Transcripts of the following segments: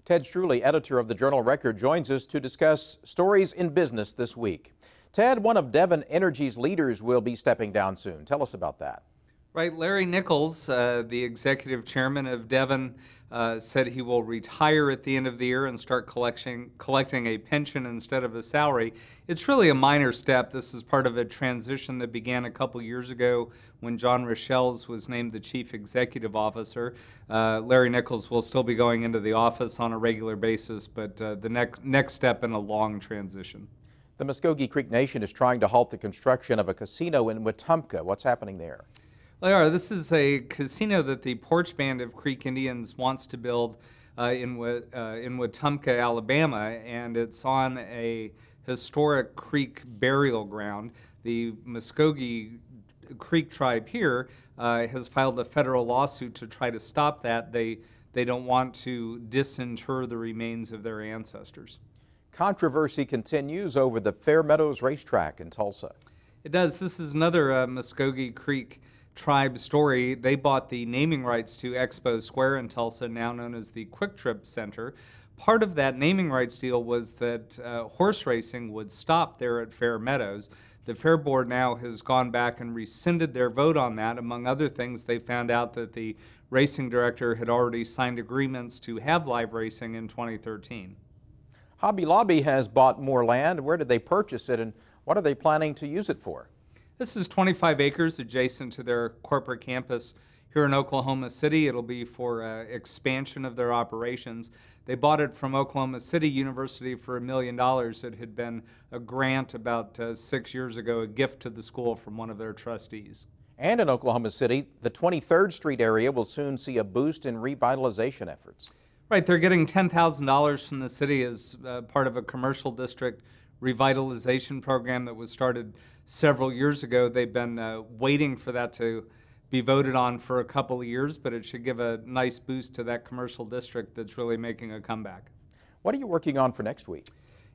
Ted Struley, editor of the Journal-Record, joins us to discuss stories in business this week. Ted, one of Devon Energy's leaders will be stepping down soon. Tell us about that. Right, Larry Nichols, the executive chairman of Devon, said he will retire at the end of the year and start collecting a pension instead of a salary. It's really a minor step. This is part of a transition that began a couple years ago when John Rochelle's was named the chief executive officer. Larry Nichols will still be going into the office on a regular basis, but the next step in a long transition. The Muscogee Creek Nation is trying to halt the construction of a casino in Wetumpka. What's happening there? This is a casino that the Porch Band of Creek Indians wants to build in Wetumpka, Alabama, and it's on a historic creek burial ground. The Muscogee Creek tribe here has filed a federal lawsuit to try to stop that. They don't want to disinter the remains of their ancestors. Controversy continues over the Meadows racetrack in Tulsa. It does. This is another Muscogee Creek tribe story. They bought the naming rights to Expo Square in Tulsa, now known as the Quick Trip Center. Part of that naming rights deal was that horse racing would stop there at Meadows. The Fair Board now has gone back and rescinded their vote on that. Among other things, they found out that the racing director had already signed agreements to have live racing in 2013. Hobby Lobby has bought more land. Where did they purchase it, and what are they planning to use it for? This is 25 acres adjacent to their corporate campus here in Oklahoma City. It'll be for expansion of their operations. They bought it from Oklahoma City University for $1 million. It had been a grant about 6 years ago, a gift to the school from one of their trustees. And in Oklahoma City, the 23rd Street area will soon see a boost in revitalization efforts. Right, they're getting $10,000 from the city as part of a commercial district revitalization program that was started several years ago. They've been waiting for that to be voted on for a couple of years, but it should give a nice boost to that commercial district that's really making a comeback. What are you working on for next week?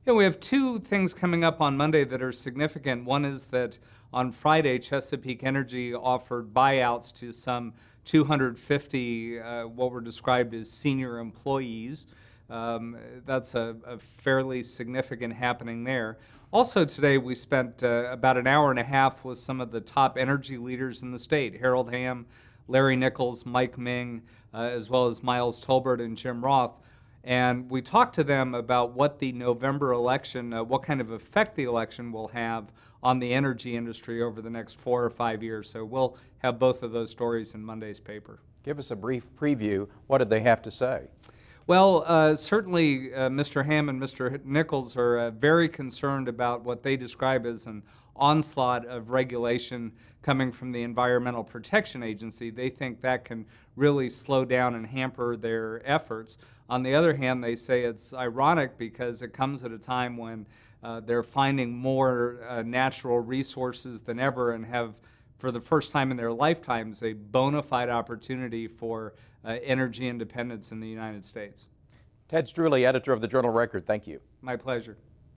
Yeah, we have two things coming up on Monday that are significant. One is that on Friday, Chesapeake Energy offered buyouts to some 250 what were described as senior employees. That's a fairly significant happening there. Also today we spent about an hour and a half with some of the top energy leaders in the state, Harold Hamm, Larry Nichols, Mike Ming, as well as Miles Tolbert and Jim Roth. And we talked to them about what the November election, what kind of effect the election will have on the energy industry over the next 4 or 5 years. So we'll have both of those stories in Monday's paper. Give us a brief preview. What did they have to say? Well, certainly Mr. Hamm and Mr. Nichols are very concerned about what they describe as an onslaught of regulation coming from the Environmental Protection Agency. They think that can really slow down and hamper their efforts. On the other hand, they say it's ironic because it comes at a time when they're finding more natural resources than ever and have, for the first time in their lifetimes, a bona fide opportunity for energy independence in the United States. Ted Struley, editor of the Journal-Record, thank you. My pleasure.